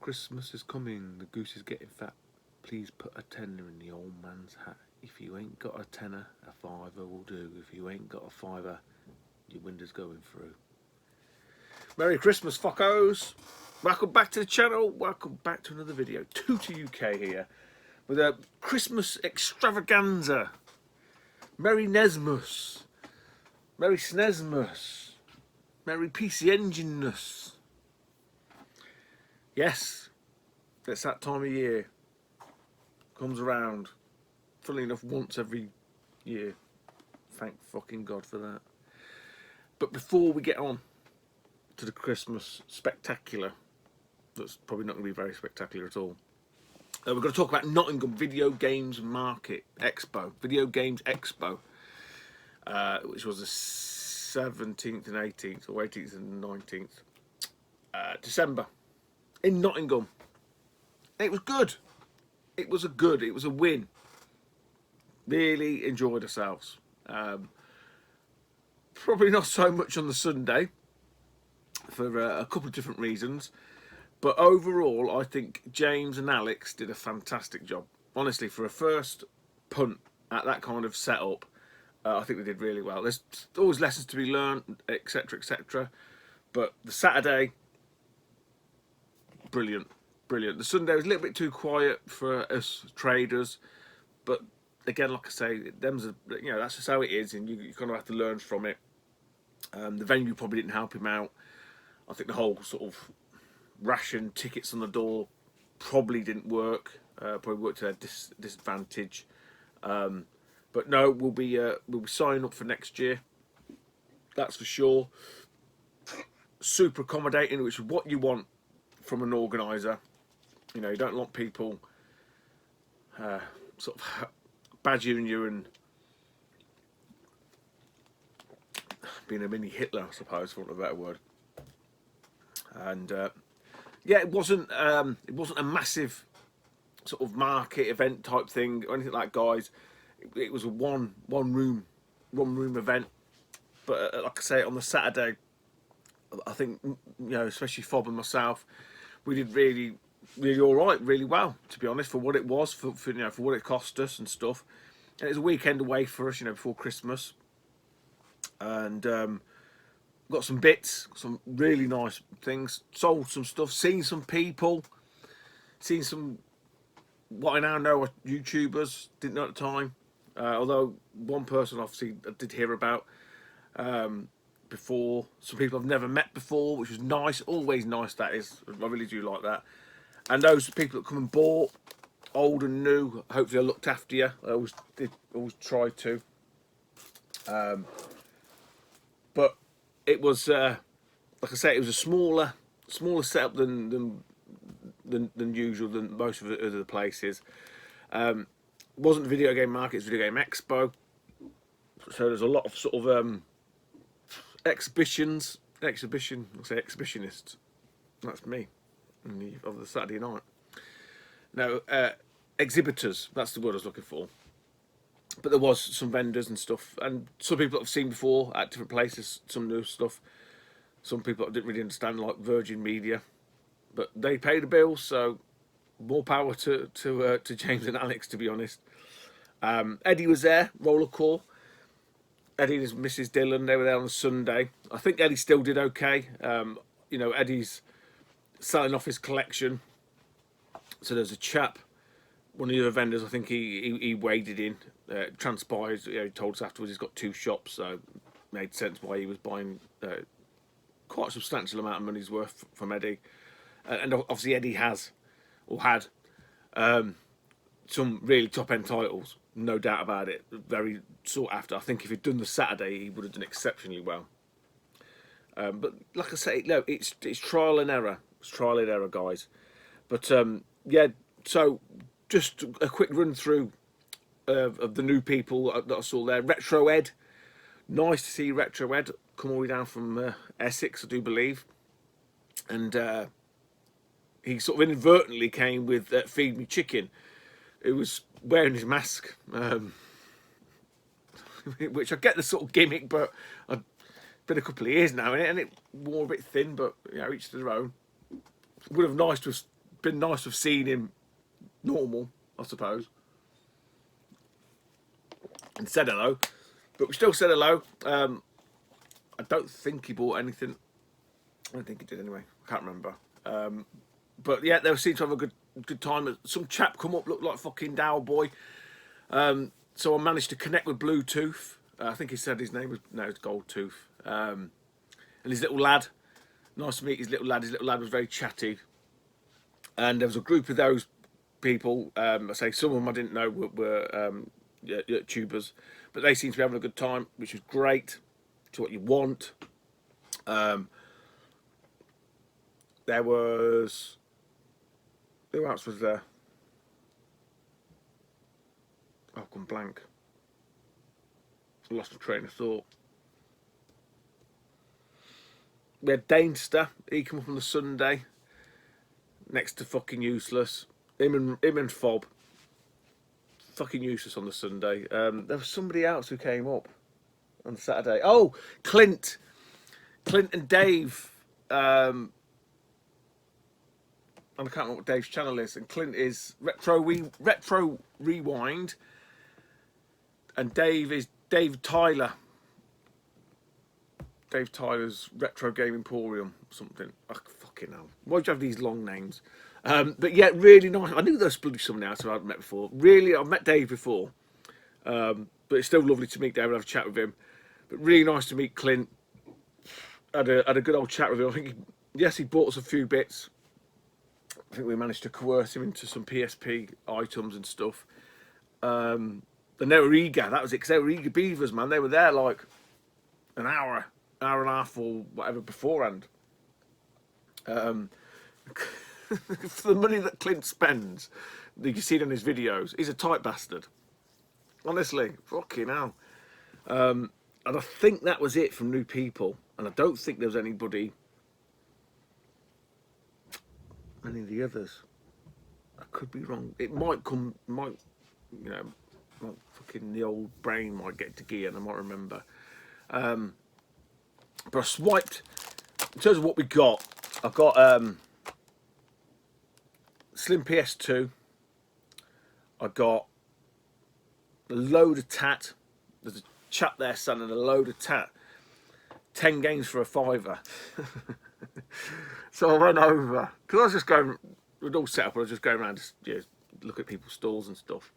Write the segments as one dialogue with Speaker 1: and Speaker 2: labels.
Speaker 1: Christmas is coming, the goose is getting fat. Please put a tenner in the old man's hat. If you ain't got a tenner, a fiver will do. If you ain't got a fiver, your window's going through. Merry Christmas, fuckos! Welcome back to the channel. Welcome back to another video. Tutor UK here with a Christmas extravaganza. Merry Nesmas. Merry Snesmas. Merry PC Engineness. Yes, it's that time of year. Comes around, funnily enough, once every year. Thank fucking God for that. But before we get on to the Christmas spectacular, that's probably not going to be very spectacular at all, we're going to talk about Nottingham Video Games Market Expo, Video Games Expo, which was the 17th and 18th, or 18th and 19th December in Nottingham. It was good. It was a win. Really enjoyed ourselves. Probably not so much on the Sunday for a couple of different reasons, but overall I think James and Alex did a fantastic job. Honestly, for a first punt at that kind of setup, I think they did really well. There's always lessons to be learned, etc, etc, but the Saturday, brilliant. Brilliant. The Sunday was a little bit too quiet for us traders, but again, like I say, that's just how it is, and you kind of have to learn from it. The venue probably didn't help him out. I think the whole sort of ration tickets on the door probably didn't work. Probably worked to their disadvantage. But no, we'll be signing up for next year. That's for sure. Super accommodating, which is what you want from an organizer. You know, you don't want people sort of badgering you and being a mini Hitler, I suppose, for want of a better word. And yeah, it wasn't a massive sort of market event type thing or anything like that, guys. It was a one room event. But like I say, on the Saturday, I think, you know, especially Fob and myself, we did really all right, really well, to be honest, for what it was, for you know, for what it cost us and stuff. And it was a weekend away for us, you know, before Christmas, and got some bits, some really nice things, sold some stuff, seen some people, seen some what I now know are YouTubers, didn't know at the time, although one person obviously I did hear about before. Some people I've never met before, which was nice. Always nice, that is. I really do like that. And those people that come and bought, old and new, hopefully I looked after you. I always try to. But it was, like I say, it was a smaller setup than usual, than most of the other places. It wasn't the video game market, it's Video Game Expo. So there's a lot of sort of exhibitionists. That's me. Of the Saturday night. No, exhibitors, that's the word I was looking for. But there was some vendors and stuff, and some people that I've seen before at different places, some new stuff. Some people I didn't really understand, like Virgin Media, but they paid the bills, so more power to James and Alex, to be honest. Eddie was there, Roller Core. Eddie and his Mrs. Dillon, they were there on a Sunday. I think Eddie still did okay. You know, Eddie's selling off his collection. So there's a chap, one of the other vendors, I think he waded in, transpired, you know, he told us afterwards he's got 2 shops, so it made sense why he was buying quite a substantial amount of money's worth from Eddie. And obviously Eddie has, or had, some really top-end titles, no doubt about it, very sought after. I think if he'd done the Saturday, he would have done exceptionally well. But like I say, no, it's trial and error. It's trial and error, guys. But yeah, so just a quick run through of the new people that I saw there. Retro Ed, nice to see Retro Ed come all the way down from Essex, I do believe, and he sort of inadvertently came with Feed Me Chicken. It was wearing his mask, which I get the sort of gimmick, but I've been a couple of years now in it, and it wore a bit thin, but you know, each to their own. Would have nice to have been nice to have seen him normal, I suppose, and said hello. But we still said hello. I don't think he bought anything. I don't think he did anyway. I can't remember. But yeah, they seemed to have a good time. Some chap come up, looked like fucking Dow Boy. So I managed to connect with Bluetooth. I think he said his name was, no, it's Goldtooth. And his little lad, nice to meet his little lad. His little lad was very chatty. And there was a group of those people. I say some of them I didn't know were YouTubers, but they seemed to be having a good time, which was great. It's what you want. There was, who else was there? Oh, I've gone blank. I lost a train of thought. We had Dainster. He came up on the Sunday, next to fucking useless. Him and Fob. Fucking useless on the Sunday. There was somebody else who came up on the Saturday. Oh, Clint and Dave. And I can't remember what Dave's channel is. And Clint is Retro Rewind. And Dave is Dave Tyler. Dave Tyler's Retro Game Emporium or something. Oh, fucking hell. Why'd you have these long names? But yeah, really nice. I knew there was bloody someone else who I hadn't met before. Really, I've met Dave before. But it's still lovely to meet Dave and have a chat with him. But really nice to meet Clint. Had a good old chat with him. I think, he bought us a few bits. I think we managed to coerce him into some PSP items and stuff. And they were eager. That was it, because they were eager beavers, man. They were there like an hour and a half or whatever beforehand. For the money that Clint spends, you can see it in his videos, he's a tight bastard. Honestly, fucking hell. And I think that was it from new people. And I don't think there was any of the others. I could be wrong. It might fucking the old brain might get to gear and I might remember. But I swiped, in terms of what we got, I've got Slim PS2. I got a load of tat. There's a chap there selling a load of tat. 10 games for a £5. So I went over, because I was just going, we'd all set up, I was just going around to look at people's stalls and stuff.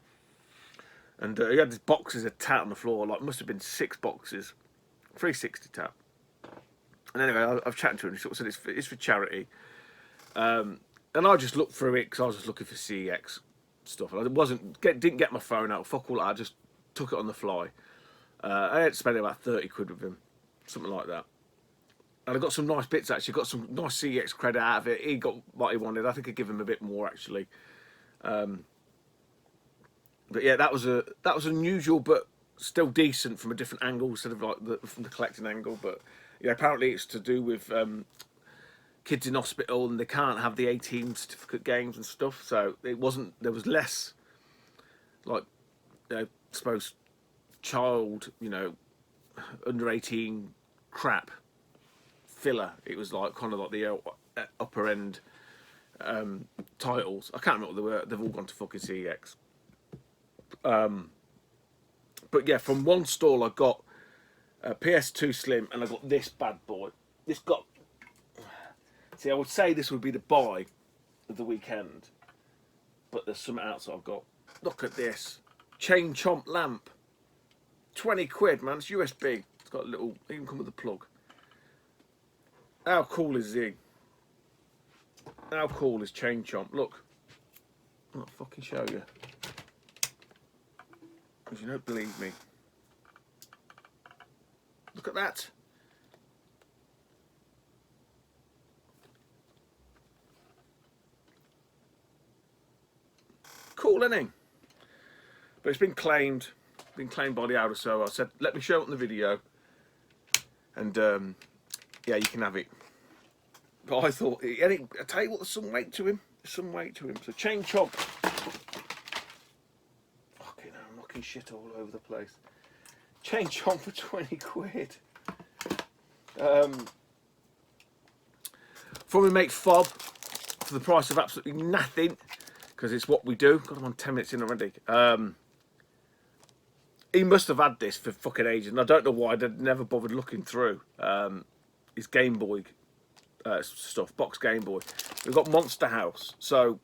Speaker 1: And he had these boxes of tat on the floor, like must have been 6 boxes, 360 tat. And anyway, I've chatted to him, he sort of said it's for charity. And I just looked through it, because I was just looking for CEX stuff. And I didn't get my phone out, fuck all that, I just took it on the fly. I had to spend about 30 quid with him, something like that. And I got some nice bits actually. Got some nice CEX credit out of it. He got what he wanted. I think I'd give him a bit more actually. But yeah, that was unusual, but still decent from a different angle instead of like from the collecting angle. But yeah, apparently it's to do with kids in hospital and they can't have the 18 certificate games and stuff. So it wasn't. There was less like I suppose child, under 18 crap. Filler. It was like kind of like the upper end titles. I can't remember what they were. They've all gone to fucking CEX. But yeah, from one stall I got a PS2 Slim, and I got this bad boy. This got. See, I would say this would be the buy of the weekend, but there's something else I've got. Look at this chain chomp lamp. 20 quid, man. It's USB. It's got a little. Even come with a plug. How cool is he? How cool is Chain Chomp? Look. I'll fucking show you. Because you don't believe me. Look at that. Cool, isn't he? But it's been claimed by the outer, so I said, let me show it on the video. And yeah, you can have it. But I thought, I tell you what, there's some weight to him. There's some weight to him. So Chain Chomp. Fucking hell, I'm knocking shit all over the place. Chain Chomp for 20 quid. From my mate Fob for the price of absolutely nothing, because it's what we do. God, I'm on 10 minutes in already. He must have had this for fucking ages, and I don't know why. I'd never bothered looking through his Game Boy stuff, box Game Boy. We've got Monster House. So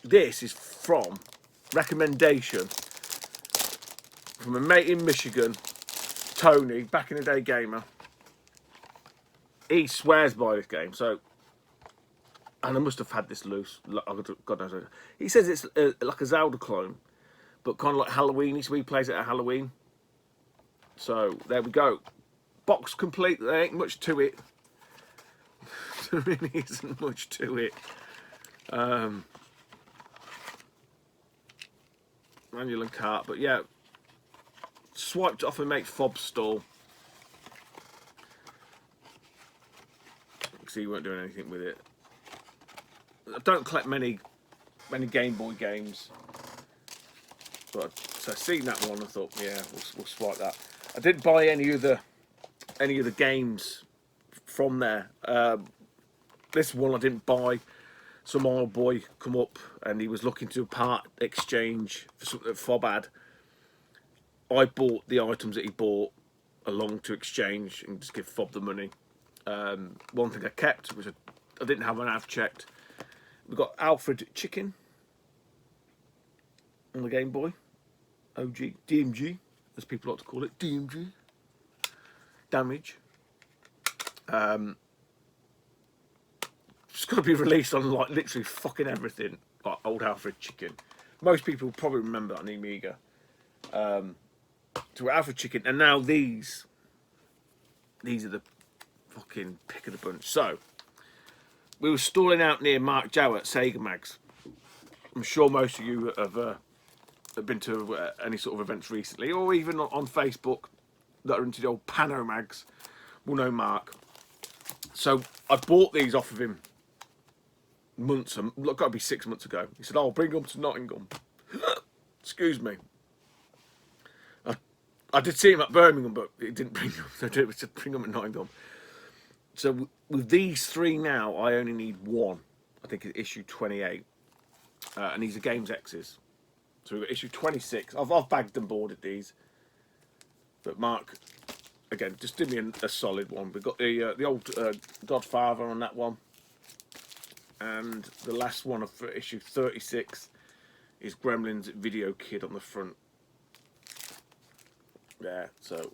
Speaker 1: this is from recommendation from a mate in Michigan, Tony, back in the day gamer. He swears by this game. So, and I must have had this loose. God knows. He says it's like a Zelda clone, but kind of like Halloween. So he plays it at Halloween. So there we go. Box complete. There ain't much to it. There really isn't much to it. Manual and cart, but yeah, swiped off a mate Fob's stall. See, he weren't doing anything with it. I don't collect many Game Boy games, but so I seen that one. I thought, yeah, we'll swipe that. I didn't buy any of the games from there. This one I didn't buy. Some old boy come up and he was looking to do a part exchange for something that Fob had. I bought the items that he bought along to exchange and just give Fob the money. One thing I kept, which I didn't have when I've checked. We've got Alfred Chicken on the Game Boy. OG, DMG, as people like to call it. DMG. Damage. It's got to be released on like literally fucking everything. Like old Alfred Chicken. Most people probably remember that on Amiga. To Alfred Chicken, and now these are the fucking pick of the bunch. So we were stalling out near Mark Jow at Sega Mags. I'm sure most of you have been to any sort of events recently, or even on Facebook that are into the old Pano Mags will know Mark. So I bought these off of him got to be 6 months ago. He said, "I'll bring them to Nottingham." Excuse me. I did see him at Birmingham, but it didn't bring them. So it was to bring them at Nottingham. So with these three now, I only need one. I think it's issue 28, and these are Games X's. So we've got issue 26. I've bagged and boarded these, but Mark, again, just did me a solid one. We've got the old Godfather on that one, and the last one of issue 36 is Gremlins Video Kid on the front. There, so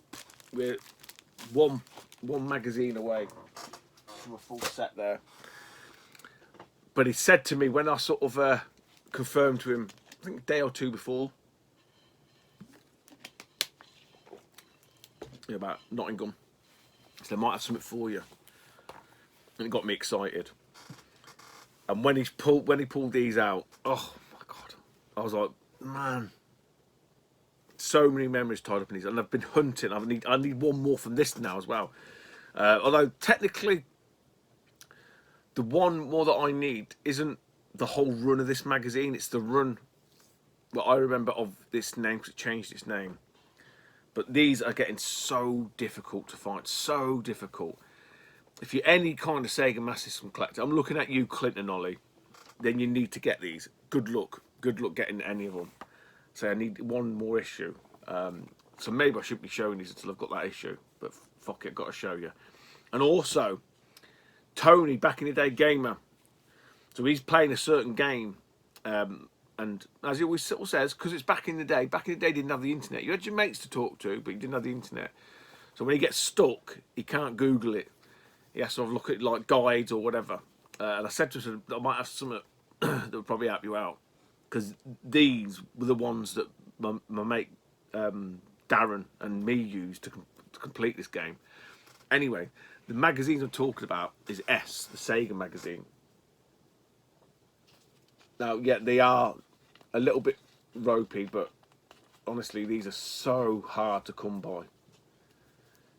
Speaker 1: we're one magazine away from a full set there. But he said to me when I sort of confirmed to him, I think a day or two before, about Nottingham, he said, "I might have something for you," and it got me excited. And when he pulled these out, oh my god, I was like, man. So many memories tied up in these, and I've been hunting. I need one more from this now as well. Although technically, the one more that I need isn't the whole run of this magazine. It's the run that I remember of this name, because it changed its name. But these are getting so difficult to find. So difficult. If you're any kind of Sega Master System collector, I'm looking at you, Clinton Ollie. Then you need to get these. Good luck. Good luck getting any of them. So I need one more issue. So maybe I shouldn't be showing these until I've got that issue. But fuck it, I've got to show you. And also, Tony, back in the day gamer. So he's playing a certain game. And as he always sort of says, because it's back in the day he didn't have the internet. You had your mates to talk to, but you didn't have the internet. So when he gets stuck, he can't Google it. He has to have a look at like guides or whatever. And I said to him, I might have something that would probably help you out. Because these were the ones that my mate Darren and me used to complete this game. Anyway, the magazines I'm talking about is S, the Sega magazine. Now, yeah, they are a little bit ropey, but honestly, these are so hard to come by.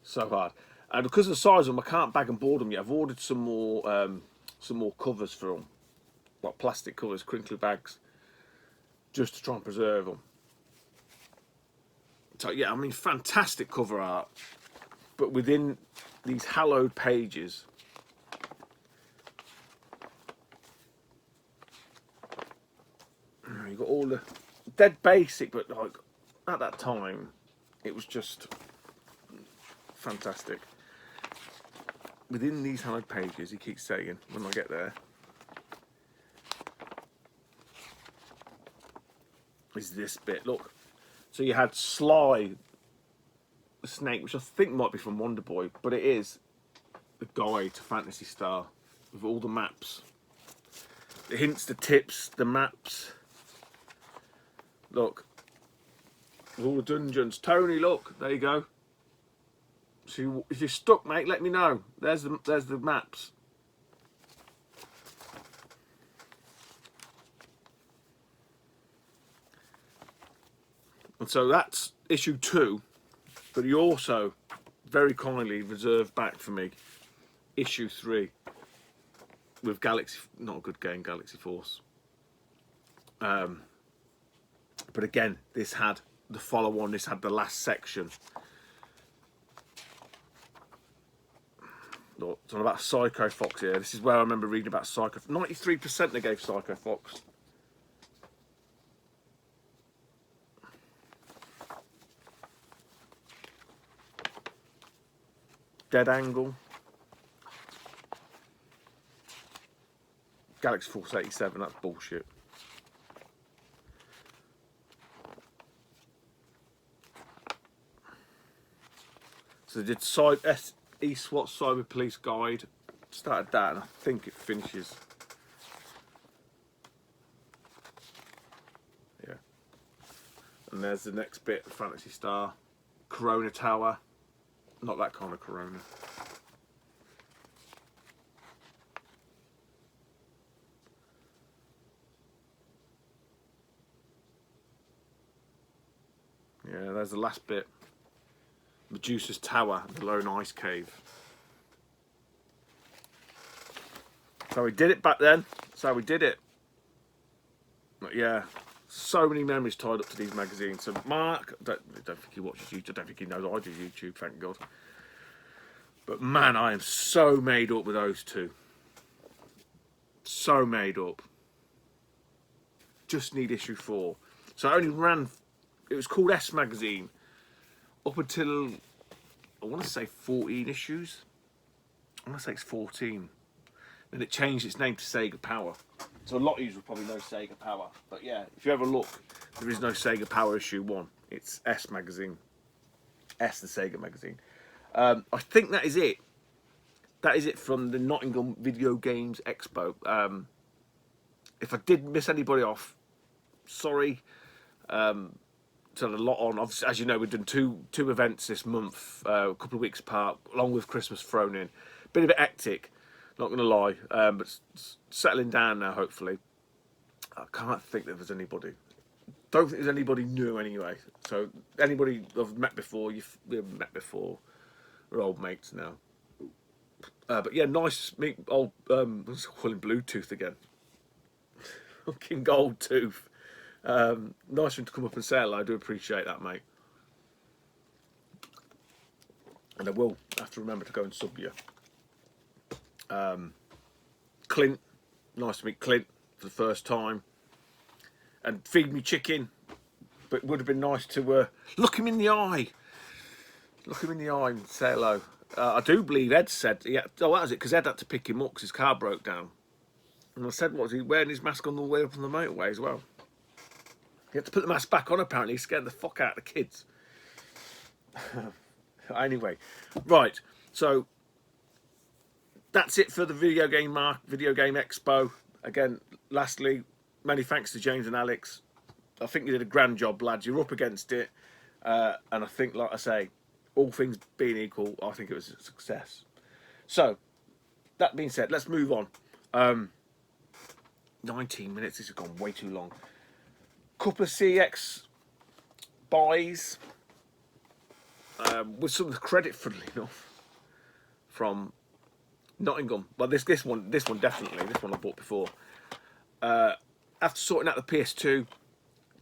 Speaker 1: So hard. And because of the size of them, I can't bag and board them yet. I've ordered some more covers for them. Like plastic covers, crinkly bags. Just to try and preserve them. So yeah, I mean, fantastic cover art, but within these hallowed pages, you got all the dead basic, but like at that time, it was just fantastic. Within these 100 pages, he keeps saying, when I get there, is this bit. Look, so you had Sly the Snake, which I think might be from Wonder Boy, but it is the guide to Phantasy Star with all the maps, the hints, the tips, the maps. Look, all the dungeons. Tony, look, there you go. So if you're stuck, mate, let me know. There's the maps. And so that's issue 2, but he also very kindly reserved back for me issue 3 with Galaxy, not a good game, Galaxy Force. But again, this had the follow-on, this had the last section. Look, it's all about Psycho Fox here. This is where I remember reading about Psycho. 93% they gave Psycho Fox. Dead Angle. Galaxy Force 87, that's bullshit. So they did E-SWAT Cyber Police Guide. Started that and I think it finishes. Yeah. And there's the next bit, Phantasy Star. Corona Tower. Not that kind of Corona. Yeah, there's the last bit. Medusa's Tower, the Lone Ice Cave. So we did it back then. So we did it. But yeah, so many memories tied up to these magazines. So Mark, I don't think he watches YouTube. I don't think he knows I do YouTube, thank God. But man, I am so made up with those two. So made up. Just need issue 4. So I only ran, it was called S Magazine, up until, I want to say 14 issues. I want to say it's 14. Then it changed its name to Sega Power. So a lot of you will probably know Sega Power. But yeah, if you ever look, there is no Sega Power issue 1. It's S Magazine. S, the Sega Magazine. I think that is it. That is it from the Nottingham Video Games Expo. If I did miss anybody off, sorry. So a lot on. Obviously, as you know, we've done two events this month, a couple of weeks apart, along with Christmas thrown in. Bit of it hectic, not going to lie, but settling down now, hopefully. I can't think that there's anybody. Don't think there's anybody new anyway. So anybody I've met before, we've met before. We're old mates now. But yeah, nice to meet old, let's call him Bluetooth again. Fucking Gold Tooth. Nice for him to come up and say hello. I do appreciate that, mate. And I will have to remember to go and sub you. Clint, nice to meet Clint for the first time. And feed me chicken. But it would have been nice to look him in the eye. Look him in the eye and say hello. I do believe Ed said, yeah, oh, that was it, because Ed had to pick him up because his car broke down. And I said, what, was he wearing his mask on the way up on the motorway as well? He had to put the mask back on, apparently. He scared the fuck out of the kids. Anyway, right, so that's it for the Video Game Expo. Again, lastly, many thanks to James and Alex. I think you did a grand job, lads. You're up against it. And I think, like I say, all things being equal, I think it was a success. So, that being said, let's move on. 19 minutes, this has gone way too long. Couple of CX buys, with some credit, funnily enough, from Nottingham. Well, this one definitely. This one I bought before. After sorting out the PS2,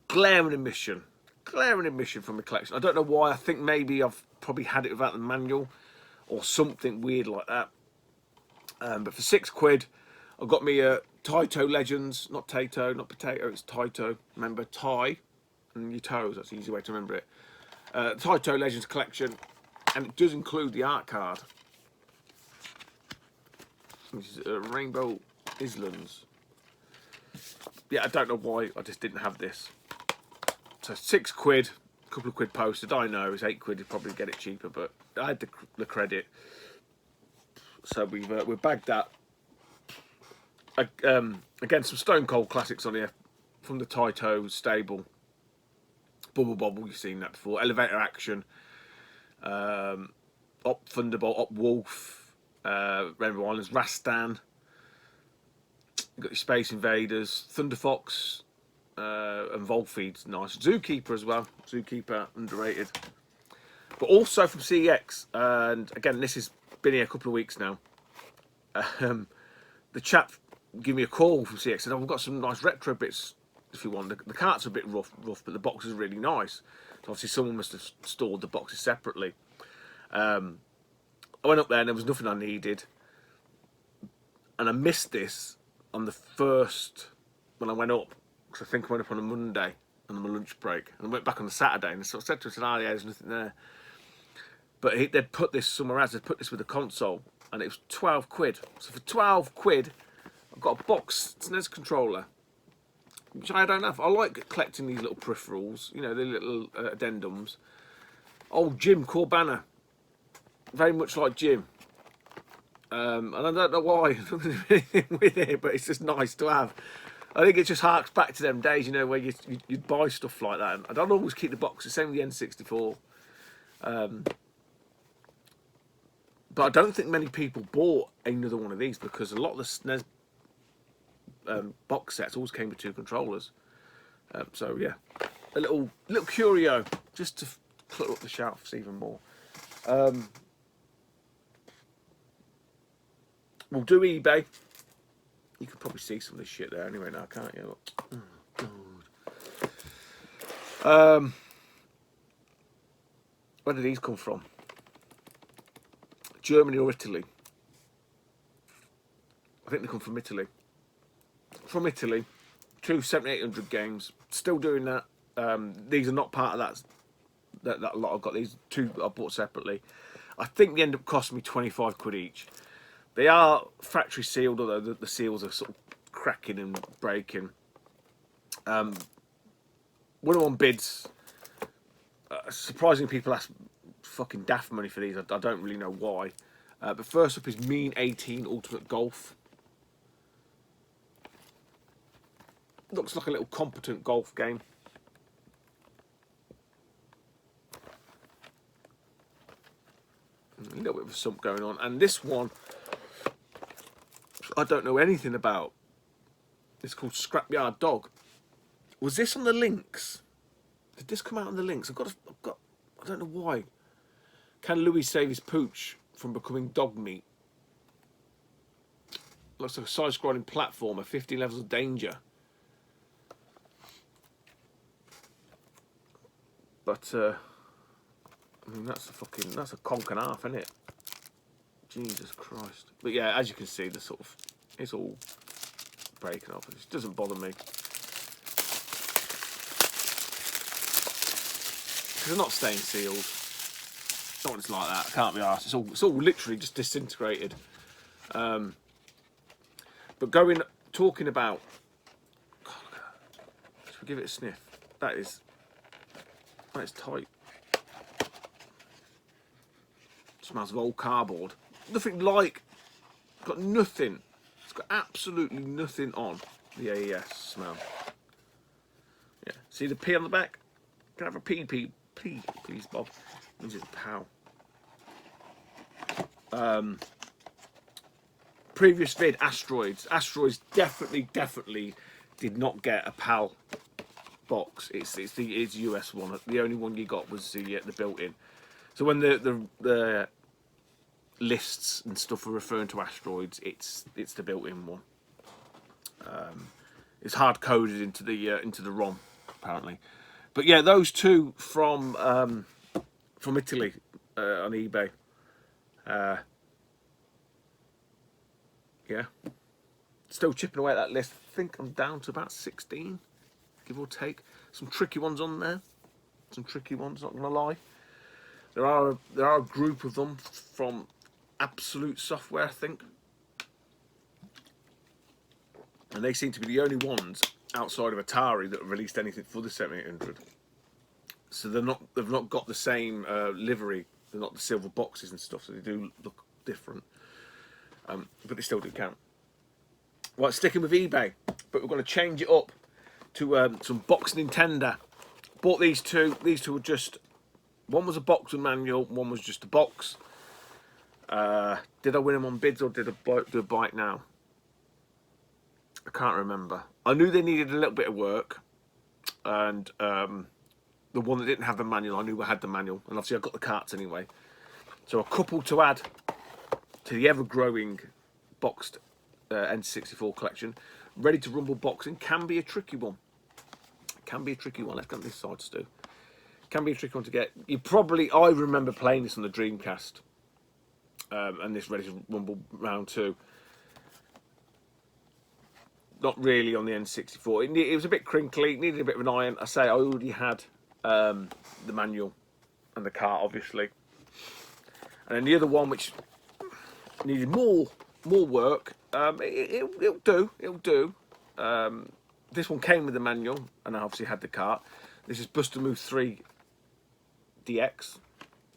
Speaker 1: glaring omission from the collection. I don't know why. I think maybe I've probably had it without the manual or something weird like that. But for £6, I got me a Taito Legends, not Tato, not potato, it's Taito. Remember, Thai and your toes, that's the easy way to remember it. Taito Legends collection, and it does include the art card, which is Rainbow Islands. Yeah, I don't know why, I just didn't have this. So £6, a couple of quid posted. I know it's £8, you'd probably get it cheaper, but I had the credit. So we've bagged that. Again, some Stone Cold classics on here from the Taito stable. Bubble Bobble, you've seen that before. Elevator Action, Op Thunderbolt, Op Wolf, Rainbow Islands, Rastan. You've got your Space Invaders, Thunder Fox, and Volfeed's nice. Zookeeper as well. Zookeeper, underrated. But also from CEX, and again, this has been here a couple of weeks now. The chap gave me a call from CEX and said, "Oh, we've got some nice retro bits if you want." The carts are a bit rough, but the box is really nice. So obviously someone must have stored the boxes separately. I went up there and there was nothing I needed. And I missed this on the first, when I went up, because I think I went up on a Monday on my lunch break. And I went back on the Saturday and so I said to him, "Oh yeah, there's nothing there." But they'd put this somewhere else, they'd put this with a console. And it was £12. So for £12, I've got a box SNES controller, which I don't have. I like collecting these little peripherals, you know, the little addendums. Old Jim Corbana, very much like Jim. And I don't know why, nothing with it, but it's just nice to have. I think it just harks back to them days, you know, where you'd buy stuff like that. And I don't always keep the boxes, same with the N64. But I don't think many people bought another one of these because a lot of the SNES box sets always came with 2 controllers. So yeah, a little curio just to clutter up the shelves even more. We'll do eBay. You can probably see some of this shit there anyway now, can't you? Oh, God. Where did these come from? Germany or Italy? I think they come from Italy. From Italy, 2 7800 games. Still doing that. These are not part of that lot. I've got these 2 I bought separately. I think they end up costing me £25 each. They are factory sealed, although the seals are sort of cracking and breaking. One of them bids. Surprisingly, people ask fucking daft money for these. I don't really know why. But first up is Mean 18 Ultimate Golf. Looks like a little competent golf game. A little bit of a sump going on. And this one, I don't know anything about. It's called Scrapyard Dog. Was this on the links? Did this come out on the links? I've got. I don't know why. Can Louis save his pooch from becoming dog meat? Looks like a side-scrolling platformer, 50 levels of danger. But I mean, that's a conk and a half, isn't it? Jesus Christ. But yeah, as you can see, it's all breaking off. It just doesn't bother me. Because they're not staying sealed. Not when it's like that. I can't be arsed. It's all literally just disintegrated. But talking about, God, look at that. Should we give it a sniff? That is tight. Smells of old cardboard. Nothing like. It's got nothing. It's got absolutely nothing on the AES smell. Yeah. See the P on the back? Can I have a P, please, Bob? Means it's PAL. Previous vid, Asteroids. Asteroids definitely did not get a PAL box. It's the US one. The only one you got was the built-in. So when the lists and stuff are referring to Asteroids, it's the built-in one. It's hard coded into the ROM apparently. But yeah, those 2 from Italy on eBay. Yeah, still chipping away at that list. I think I'm down to about 16, give or take. Some tricky ones on there. Some tricky ones, not gonna lie. There are a group of them from Absolute Software, I think, and they seem to be the only ones outside of Atari that have released anything for the 7800. So they've not got the same livery. They're not the silver boxes and stuff, so they do look different, but they still do count. Right, sticking with eBay, but we're going to change it up to some box Nintendo. Bought these two. These two were just, one was a box with manual, one was just a box. Did I win them on bids or did I do a bite now? I can't remember. I knew they needed a little bit of work, and the one that didn't have the manual, I knew I had the manual, and obviously I got the carts anyway. So a couple to add to the ever-growing boxed N64 collection. Ready to Rumble boxing can be a tricky one. Can be a tricky one. Let's get on this side, Stu. Can be a tricky one to get. I remember playing this on the Dreamcast, and this Ready to Rumble round 2. Not really on the N64. It was a bit crinkly, needed a bit of an iron. I say I already had the manual and the cart, obviously. And then the other one, which needed more work, it'll do. This one came with the manual, and I obviously had the cart. This is Buster Move 3 DX.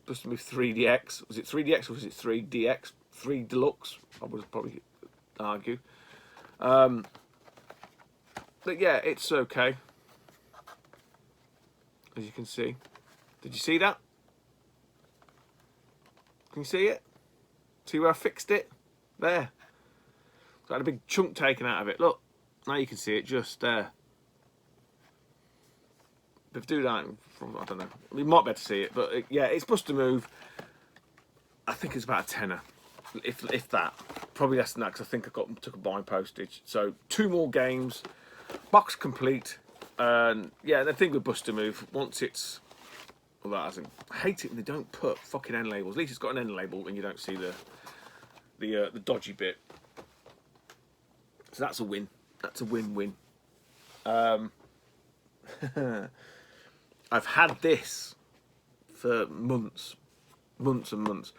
Speaker 1: Buster Move 3 DX. Was it 3DX or was it 3DX? 3 Deluxe, I would probably argue. But yeah, it's okay. As you can see. Did you see that? Can you see it? See where I fixed it? There. So I had a big chunk taken out of it. Look, now you can see it just there. If I do that from, I don't know. You might be able to see it, but yeah, it's Buster Move. I think it's about a tenner, if that. Probably less than that, because I think I took a buying postage. So 2 more games, box complete, and yeah, the thing with Buster Move, once it's, well, that hasn't. I hate it when they don't put fucking end labels. At least it's got an end label, and you don't see the dodgy bit. So that's a win. That's a win-win. I've had this for months and months.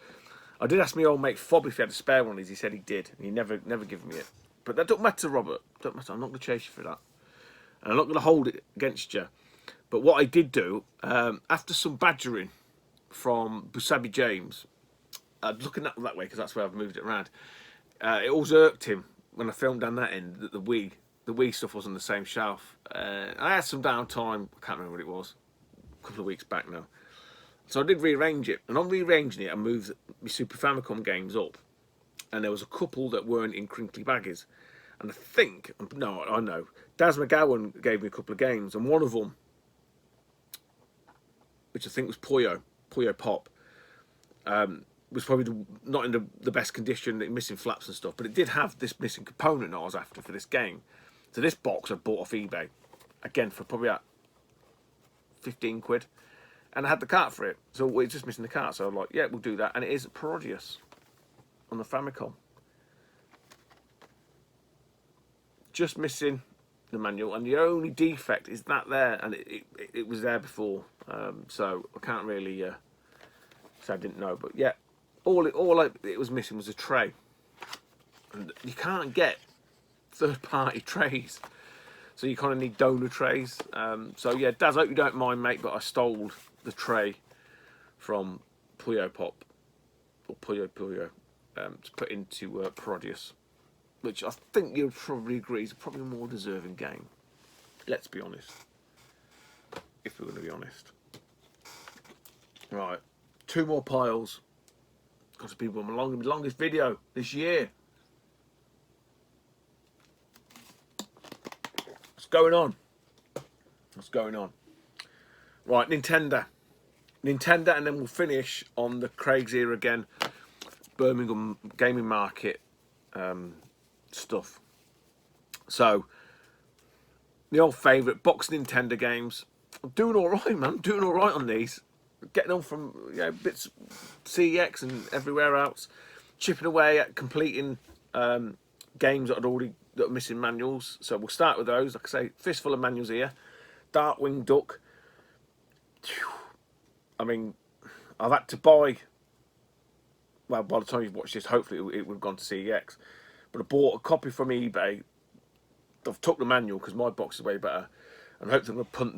Speaker 1: I did ask my old mate Fob if he had a spare one of these. He said he did, and he never given me it. But that don't matter, Robert. Don't matter. I'm not going to chase you for that, and I'm not going to hold it against you. But what I did do, after some badgering from Busabi James, looking at that way because that's where I've moved it around. It always irked him when I filmed down that end that the Wii stuff was on the same shelf. I had some downtime. I can't remember what it was. A couple of weeks back now. So I did rearrange it, and on rearranging it, I moved my Super Famicom games up, and there was a couple that weren't in crinkly baggies. And I think, no, I know, Daz McGowan gave me a couple of games, and one of them, which I think was Puyo Pop, was probably not in the best condition, missing flaps and stuff, but it did have this missing component I was after for this game. So this box I bought off eBay, again for probably about 15 quid, and I had the cart for it, so it's just missing the cart, so I'm like, yeah, we'll do that, and it is Parodius on the Famicom. Just missing the manual, and the only defect is that there, and it was there before, so I can't really say I didn't know, but yeah, all it was missing was a tray, and you can't get third-party trays, so you kind of need donor trays. So yeah, Daz, I hope you don't mind, mate, but I stole the tray from Puyo Pop or Puyo to put into Parodius, which I think you'll probably agree is probably a more deserving game. Let's be honest, if we're going to be honest. Right, 2 more piles. Got to be my longest video this year. What's going on? What's going on? Right, Nintendo, and then we'll finish on the Craig's era again, Birmingham gaming market stuff. So, the old favourite box Nintendo games. I'm doing all right, man. I'm doing all right on these. Getting on from bits CEX and everywhere else, chipping away at completing games that I'd already that are missing manuals. So we'll start with those. Like I say, fistful of manuals here. Darkwing Duck. I mean, I've had to buy. Well, by the time you've watched this, hopefully it would have gone to CEX. But I bought a copy from eBay. I've took the manual because my box is way better, and hopefully I'm going to punt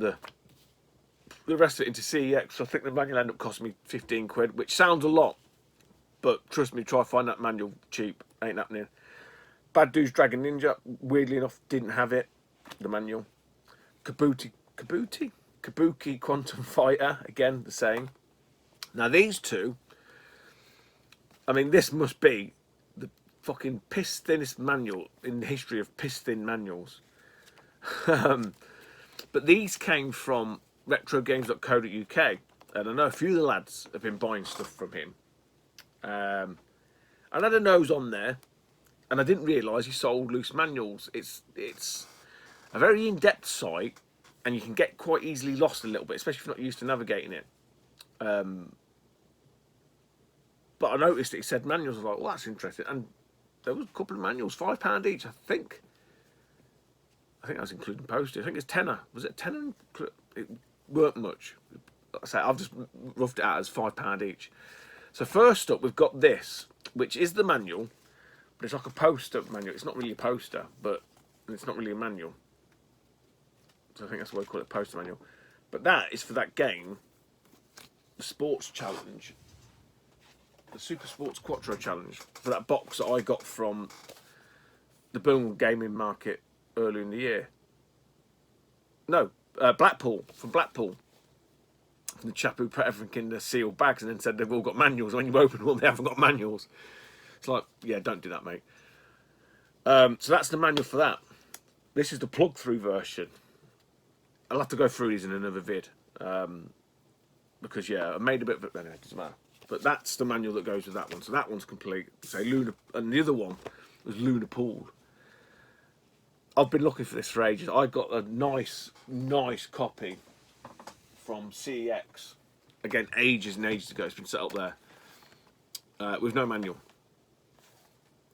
Speaker 1: the rest of it into CEX. So I think the manual ended up costing me 15 quid, which sounds a lot, but trust me, try to find that manual cheap. Ain't happening. Bad Dude's Dragon Ninja, weirdly enough, didn't have it, the manual. Kabuki Quantum Fighter, again, the same. Now these two, I mean, this must be the fucking piss thinnest manual in the history of piss thin manuals. But these came from retrogames.co.uk, and I know a few of the lads have been buying stuff from him. I had a nose on there, and I didn't realise he sold loose manuals. It's a very in-depth site, and you can get quite easily lost a little bit, especially if you're not used to navigating it. But I noticed that he said manuals. I was like, well, that's interesting. And there was a couple of manuals, £5 each, I think. I think that was including postage. I think it's tenner. Was it tenner? It weren't much. Like I say, I've just roughed it out as £5 each. So first up, we've got this, which is the manual, but it's like a poster manual. It's not really a poster, but it's not really a manual. So I think that's why we call it poster manual. But that is for that game, the Sports Challenge, the Super Sports Quattro Challenge, for that box that I got from the Boom Gaming Market earlier in the year. No, Blackpool, from Blackpool. From the chap who put everything in the sealed bags and then said they've all got manuals. When you open them, they haven't got manuals. It's like, yeah, don't do that, mate. So that's the manual for that. This is the plug-through version. I'll have to go through these in another vid. Because, yeah, I made a bit of it. Anyway, it doesn't matter. But that's the manual that goes with that one. So that one's complete. Say Luna, and the other one was Luna Pool. I've been looking for this for ages. I got a nice copy from CEX. Again, ages and ages ago. It's been set up there. With no manual.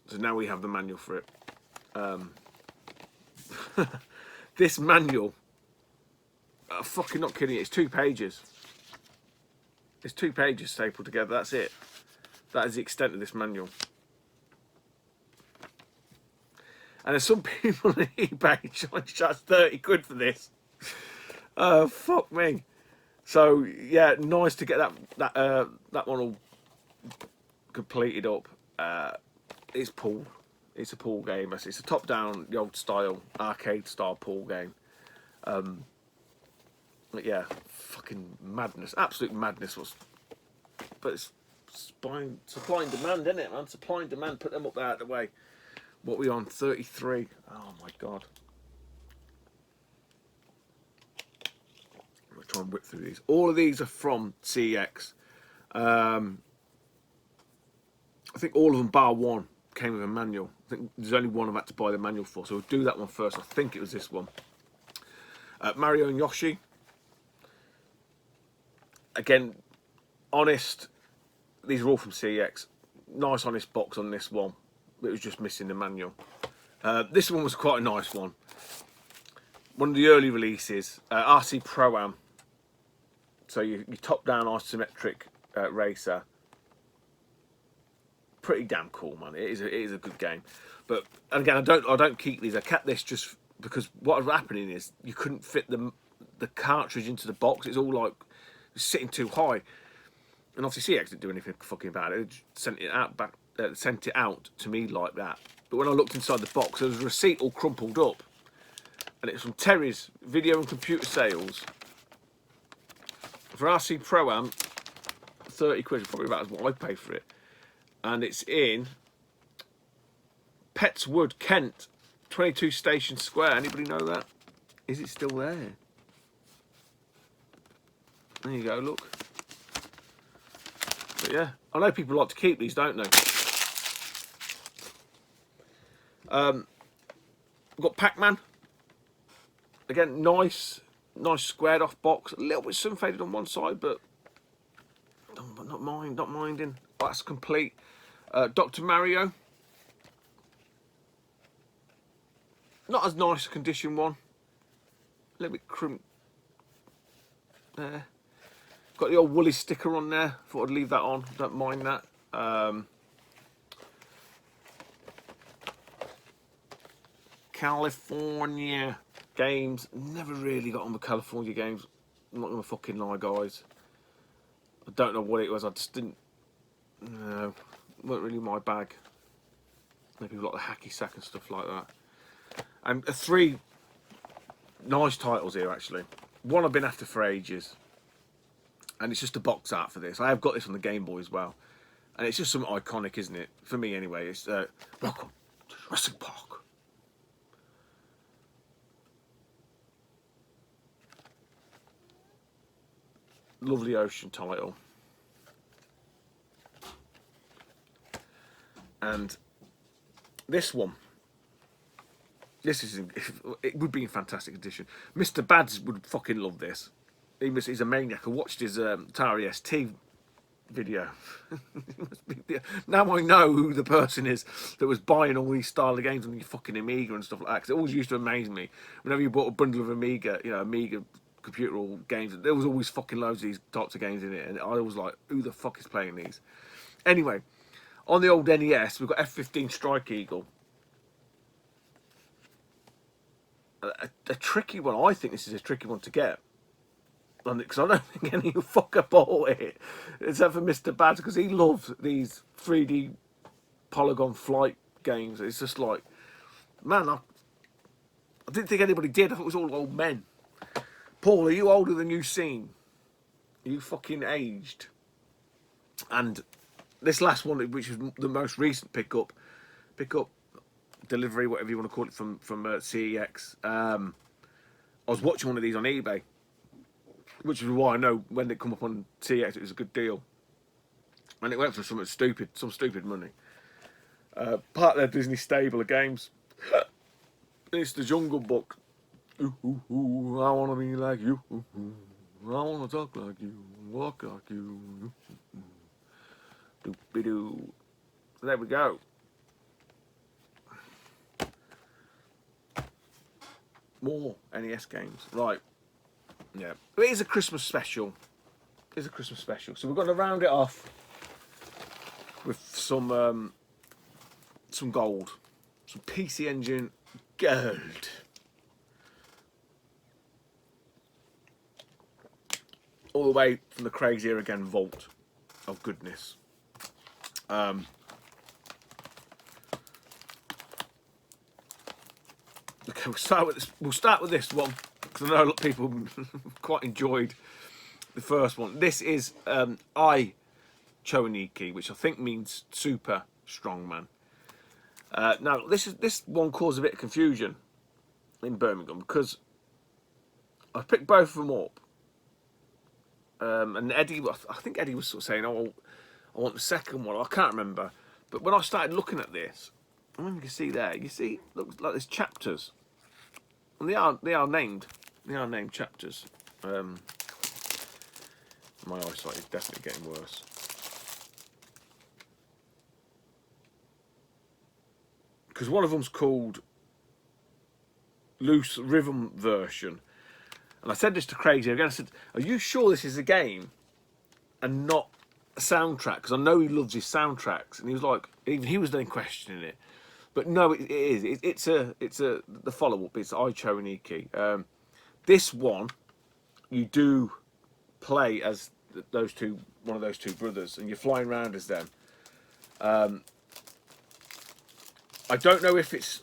Speaker 1: So now we have the manual for it. This manual, I'm fucking not kidding you, it's 2 pages. It's 2 pages stapled together, that's it. That is the extent of this manual. And there's some people on eBay trying to charge 30 quid for this. Fuck me. So yeah, nice to get that one all completed up. It's pool. It's a pool game. It's a top-down, the old style, arcade-style pool game. But yeah, fucking madness, absolute madness. But it's supply and demand, isn't it, man? Supply and demand. Put them up there out of the way. What are we on? 33. Oh my god. I'm gonna try and whip through these. All of these are from CEX. I think all of them bar one came with a manual. I think there's only one I've had to buy the manual for, so we'll do that one first. I think it was this one. Mario and Yoshi. Again, honest. These are all from CEX. Nice honest box on this one. It was just missing the manual. This one was quite a nice one. One of the early releases. RC Pro-Am. So you top-down isometric racer. Pretty damn cool, man. It is a good game. But and again, I don't keep these. I kept this just because what was happening is you couldn't fit the cartridge into the box. It's all like sitting too high. And obviously CX didn't do anything fucking about it. It sent it out to me like that. But when I looked inside the box, there was a receipt all crumpled up, and it's from Terry's Video and Computer Sales for RC Pro-Am. 30 quid, probably about as what I paid for it. And it's in Petswood, Kent, 22 Station Square. Anybody know that? Is it still there? There you go, look. But yeah, I know people like to keep these, don't they? We've got Pac-Man. Again, nice squared off box. A little bit sun faded on one side, but not minding. That's complete. Dr. Mario. Not as nice a condition one. A little bit crimped there. Got the old Woolly sticker on there. Thought I'd leave that on. Don't mind that. California games. Never really got on with California games. I'm not gonna fucking lie, guys. I don't know what it was. I just didn't. No, it wasn't really my bag. Maybe a lot of hacky sack and stuff like that. And 3 nice titles here actually. One I've been after for ages, and it's just a box art for this. I have got this on the Game Boy as well, and it's just something iconic, isn't it? For me anyway. It's Welcome to Jurassic Park. Lovely ocean title. And this one, it would be a fantastic edition. Mr. Bads would fucking love this. He's a maniac. I watched his Atari ST video. Now I know who the person is that was buying all these style of games on your fucking Amiga and stuff like that. Because it always used to amaze me. Whenever you bought a bundle of Amiga, Amiga computer or games, there was always fucking loads of these types of games in it. And I was like, who the fuck is playing these? Anyway, on the old NES, we've got F-15 Strike Eagle. A tricky one. I think this is a tricky one to get. Because I don't think any fucker bought it. Except for Mr. Bads, because he loves these 3D polygon flight games. It's just like, man, I didn't think anybody did. I thought it was all old men. Paul, are you older than you seem? Are you fucking aged? And this last one, which is the most recent pickup, delivery, whatever you want to call it, from CEX. I was watching one of these on eBay, which is why I know when it come up on CEX, it was a good deal. And it went for some stupid money. Part of their Disney stable of games. It's the Jungle Book. Ooh, ooh, ooh, I wanna be like you. Ooh, ooh, I wanna talk like you, walk like you. Doop-be-doo. So there we go. More NES games, right? Yeah, it is a Christmas special. So we're going to round it off with some gold, some PC Engine gold. All the way from the Craig's Here Again vault of goodness. Okay, we'll start with this one, because I know a lot of people quite enjoyed the first one. This is I Choniki, which I think means super strongman. Now this one caused a bit of confusion in Birmingham, because I picked both of them up, and Eddie, I think Eddie was sort of saying, "Oh, I want the second one." I can't remember, but when I started looking at this, I don't know if you can see there. You see, it looks like there's chapters, and they are named. They are named chapters. My eyesight is definitely getting worse. Because one of them's called Loose Rhythm Version. And I said this to Craig again. I said, "Are you sure this is a game and not a soundtrack?" Because I know he loves his soundtracks. And he was like, even he was then questioning it. But no, it is. It's the follow-up. It's I Choniki. This one, you do play as one of those two brothers, and you're flying around as them. I don't know if this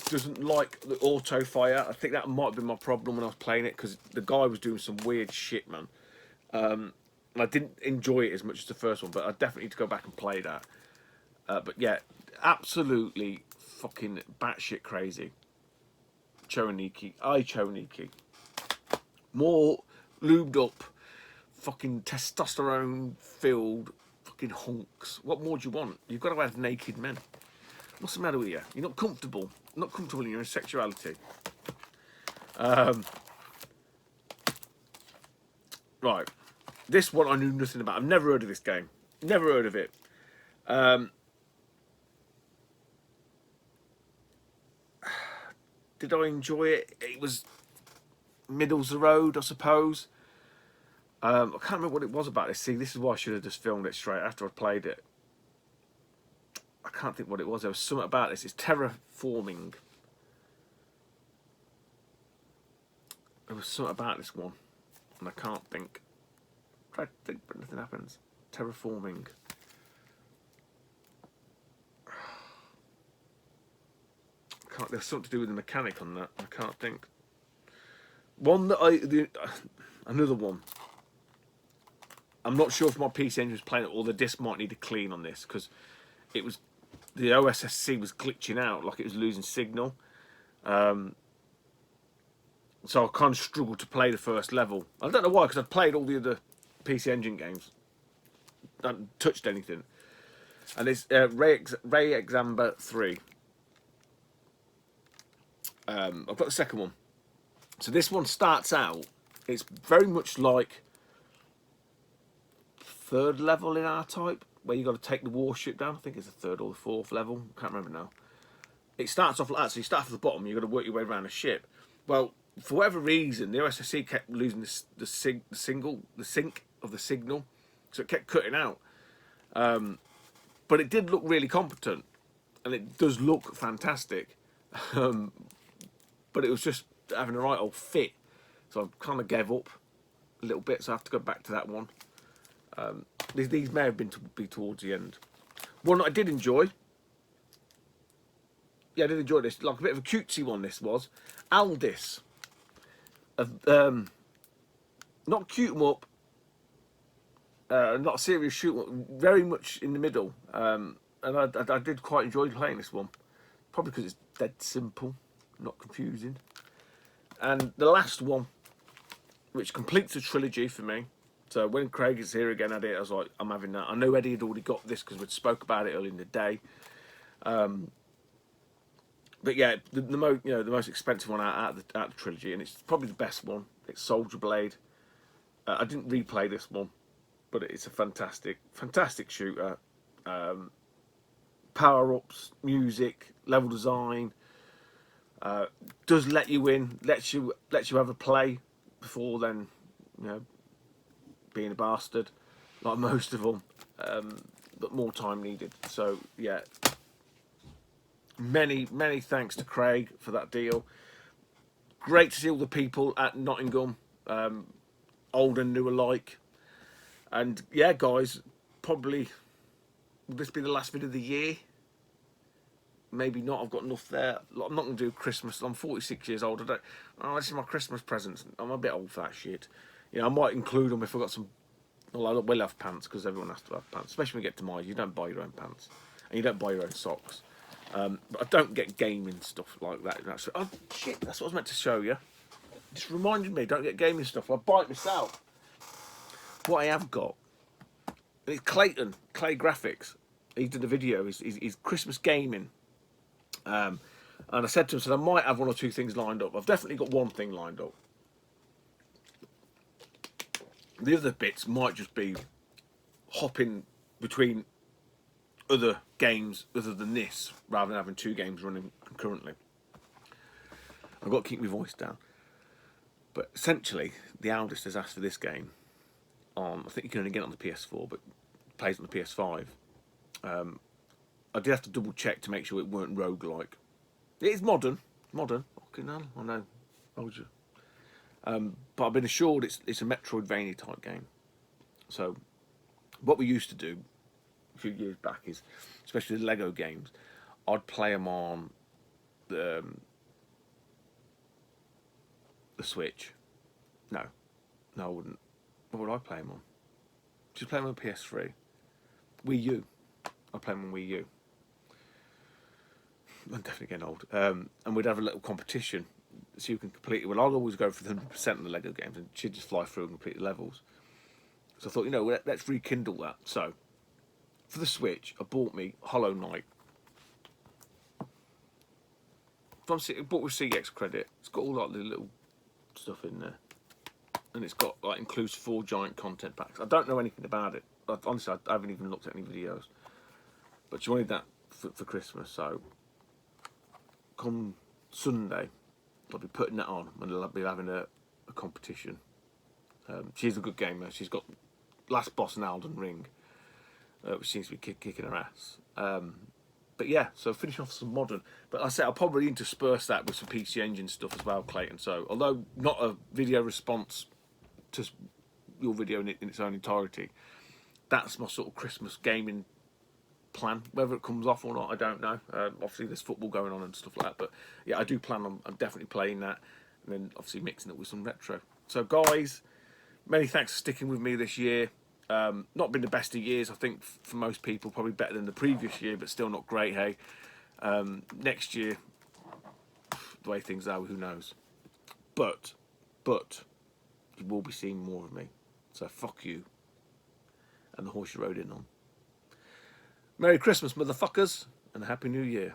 Speaker 1: doesn't like the auto fire. I think that might have been my problem when I was playing it, because the guy was doing some weird shit, man. And I didn't enjoy it as much as the first one, but I definitely need to go back and play that. But yeah, absolutely fucking batshit crazy. Choniki, I Choniki. More lubed up, fucking testosterone filled fucking hunks. What more do you want? You've got to have naked men. What's the matter with you? You're not comfortable. Not comfortable in your own sexuality. Right. This one I knew nothing about. I've never heard of this game. Never heard of it. Did I enjoy it? It was middles the road, I suppose. I can't remember what it was about this. See, this is why I should have just filmed it straight after I played it. I can't think what it was. There was something about this. It's terraforming. There was something about this one, and I can't think. Try to think, but nothing happens. Terraforming. There's something to do with the mechanic on that. I can't think. One that another one. I'm not sure if my PC Engine was playing it or the disc might need a clean on this, because it was, the OSSC was glitching out, like it was losing signal. So I kind of struggled to play the first level. I don't know why, because I've played all the other PC Engine games. I haven't touched anything. And it's retrogamer 3. I've got the second one. So this one starts out, it's very much like third level in R-Type, where you got to take the warship down. I think it's the third or the fourth level. Can't remember now. It starts off like that, so you start off at the bottom. You've got to work your way around a ship. Well, for whatever reason, the OSSC kept losing the sync of the signal, so it kept cutting out. But it did look really competent, and it does look fantastic. But it was just having a right old fit, so I kind of gave up a little bit. So I have to go back to that one. These may have been be towards the end. One that I did enjoy. Yeah, I did enjoy this. Like a bit of a cutesy one. This was Aldis. Not cute 'em up. Not a serious shoot 'em up. Very much in the middle. And I did quite enjoy playing this one. Probably because it's dead simple, not confusing. And the last one, which completes the trilogy for me. So when Craig is here again, I was like, I'm having that. I know Eddie had already got this because we'd spoke about it earlier in the day. But yeah, the most expensive one out of the trilogy, and it's probably the best one. It's Soldier Blade. I didn't replay this one, but it's a fantastic shooter. Power-ups, music, level design. Does let you in, lets you have a play before then, being a bastard, like most of them, but more time needed. So yeah, many thanks to Craig for that deal. Great to see all the people at Nottingham, old and new alike. And yeah, guys, probably will this be the last video of the year? Maybe not. I've got enough there. I'm not going to do Christmas. I'm 46 years old. This is my Christmas presents. I'm a bit old for that shit. I might include them if I've got some. Well, I will have pants because everyone has to have pants. Especially when you get to my age. You don't buy your own pants. And you don't buy your own socks. But I don't get gaming stuff like that. Oh, shit. That's what I was meant to show you. Just reminded me. Don't get gaming stuff. I buy it myself. What I have got. It's Clayton. Clay Graphics. He did a video. He's Christmas gaming. And I said to him, I might have one or two things lined up. I've definitely got one thing lined up. The other bits might just be hopping between other games other than this, rather than having two games running concurrently. I've got to keep my voice down. But essentially, the eldest has asked for this game on, I think you can only get it on the PS4, but it plays on the PS5. I did have to double check to make sure it weren't roguelike. It is modern. Fucking hell, I know. Told you. But I've been assured it's a Metroidvania type game. So, what we used to do a few years back is, especially the Lego games, I'd play them on the Switch. No, I wouldn't. What would I play them on? Just play them on PS3. Wii U. I'd play them on Wii U. I'm definitely getting old. And we'd have a little competition so you can complete it. Well, I'd always go for the 100% of the Lego games and she'd just fly through and complete the levels. So I thought, let's rekindle that. So, for the Switch, I bought me Hollow Knight. I bought with CX credit. It's got all like the little stuff in there. And it's got, includes 4 giant content packs. I don't know anything about it. Honestly, I haven't even looked at any videos. But she wanted that for Christmas, so come Sunday, I'll be putting that on, and I'll be having a competition. She's a good gamer. She's got last boss in Elden Ring, which seems to be kicking her ass. But yeah, so finish off some modern. But I say I'll probably intersperse that with some PC Engine stuff as well, Clayton. So although not a video response to your video in its own entirety, that's my sort of Christmas gaming plan. Whether it comes off or not, I don't know. Obviously, there's football going on and stuff like that. But yeah, I do plan on. I'm definitely playing that, and then obviously mixing it with some retro. So guys, many thanks for sticking with me this year. Not been the best of years, I think, for most people. Probably better than the previous year, but still not great. Hey, next year, the way things are, who knows? But you will be seeing more of me. So fuck you and the horse you rode in on. Merry Christmas, motherfuckers, and a Happy New Year.